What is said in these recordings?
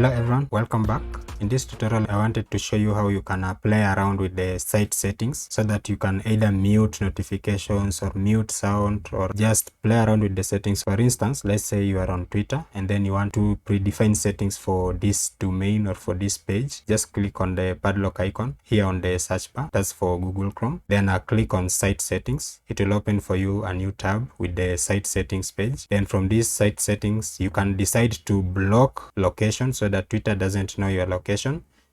Hello everyone, welcome back. In this tutorial I wanted to show you how you can play around with the site settings so that you can either mute notifications or mute sound or just play around with the settings. For instance, let's say you are on Twitter and then you want to predefine settings for this domain or for this page. Just click on the padlock icon here on the search bar. That's for Google Chrome. Then click on site settings. It will open for you a new tab with the site settings page. Then from these site settings you can decide to block location so that Twitter doesn't know your location.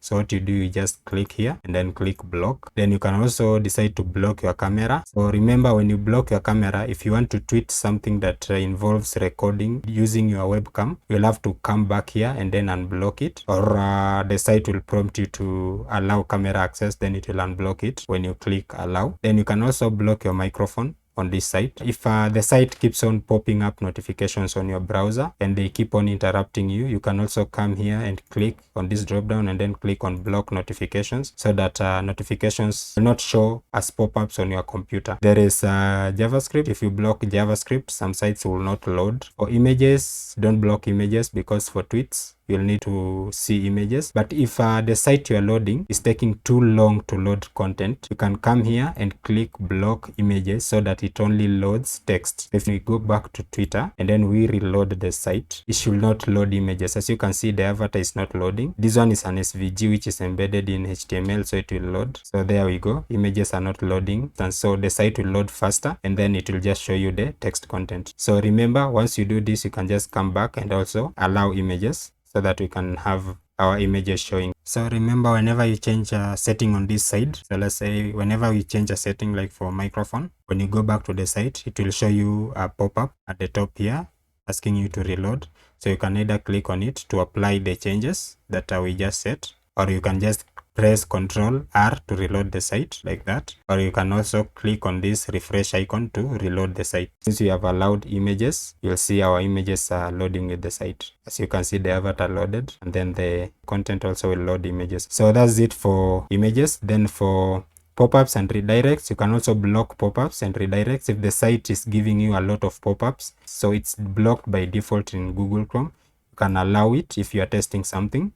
So what you do, you just click here and then click block. Then you can also decide to block your camera. So remember, when you block your camera, if you want to tweet something that involves recording using your webcam, you'll have to come back here and then unblock it, or the site will prompt you to allow camera access, then it will unblock it when you click allow. Then you can also block your microphone on this site. If the site keeps on popping up notifications on your browser and they keep on interrupting you, you can also come here and click on this drop down and then click on block notifications so that notifications will not show as pop-ups on your computer. There is JavaScript. If you block JavaScript, some sites will not load. For images, don't block images because for tweets you'll need to see images. But if the site you're loading is taking too long to load content, you can come here and click block images so that it only loads text. If we go back to Twitter and then we reload the site, it should not load images. As you can see, the avatar is not loading. This one is an SVG which is embedded in HTML, so it will load. So there we go, images are not loading, and so the site will load faster and then it will just show you the text content. So remember, once you do this, you can just come back and also allow images so that we can have our images showing. So remember, whenever you change a setting on this side, so let's say whenever we change a setting like for microphone, when you go back to the site, it will show you a pop-up at the top here asking you to reload. So you can either click on it to apply the changes that we just set, or you can just press Ctrl R to reload the site like that, or you can also click on this refresh icon to reload the site. Since we have allowed images, you'll see our images are loading with the site. As you can see, the avatar loaded and then the content also will load images. So that's it for images. Then for pop-ups and redirects, you can also block pop-ups and redirects if the site is giving you a lot of pop-ups. So it's blocked by default in Google Chrome. You can allow it if you are testing something.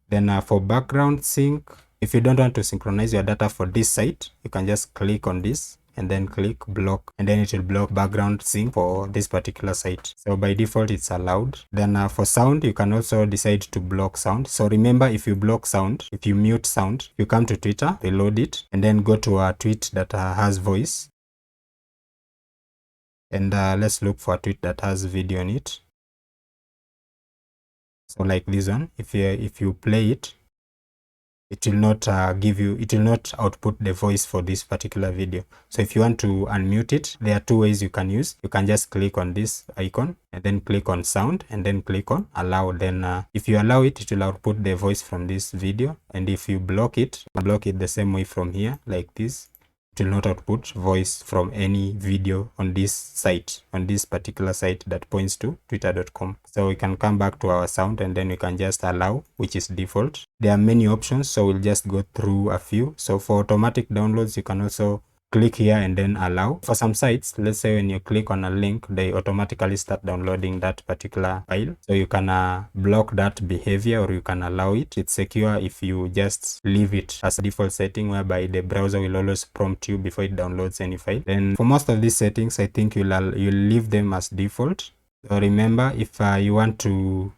Then for background sync, if you don't want to synchronize your data for this site, you can just click on this and then click block, and then it will block background sync for this particular site. So by default it's allowed. Then for sound, you can also decide to block sound. So remember, if you block sound, if you mute sound, you come to Twitter, reload it, and then go to a tweet that has voice, and let's look for a tweet that has video in it. So like this one, if you play it, it will not it will not output the voice for this particular video. So if you want to unmute it, there are two ways you can use. You can just click on this icon and then click on sound and then click on allow. Then if you allow it, it will output the voice from this video. And if you block it the same way from here like this, it will not output voice from any video on this site, on this particular site that points to twitter.com. So we can come back to our sound and then we can just allow, which is default. There are many options, so we'll just go through a few. So for automatic downloads, you can also click here and then allow. For some sites, let's say when you click on a link, they automatically start downloading that particular file. So you can block that behavior or you can allow it. It's secure if you just leave it as a default setting, whereby the browser will always prompt you before it downloads any file. Then for most of these settings, I think you'll leave them as default. So remember, if you want to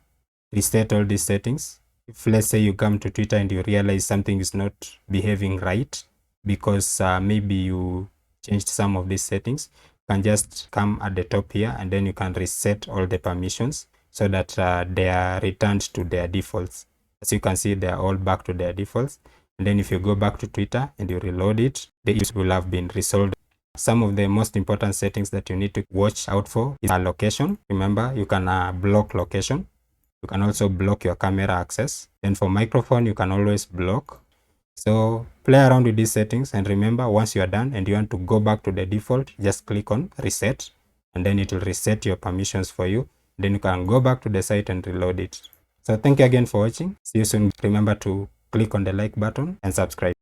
reset all these settings, if let's say you come to Twitter and you realize something is not behaving right, because maybe you changed some of these settings, you can just come at the top here and then you can reset all the permissions so that they are returned to their defaults. As you can see, they are all back to their defaults. And then if you go back to Twitter and you reload it, the issue will have been resolved. Some of the most important settings that you need to watch out for is location. Remember, you can block location. You can also block your camera access. Then for microphone, you can always block. So play around with these settings, and remember, once you are done and you want to go back to the default, just click on reset and then it will reset your permissions for you. Then you can go back to the site and reload it. So thank you again for watching. See you soon. Remember to click on the like button and subscribe.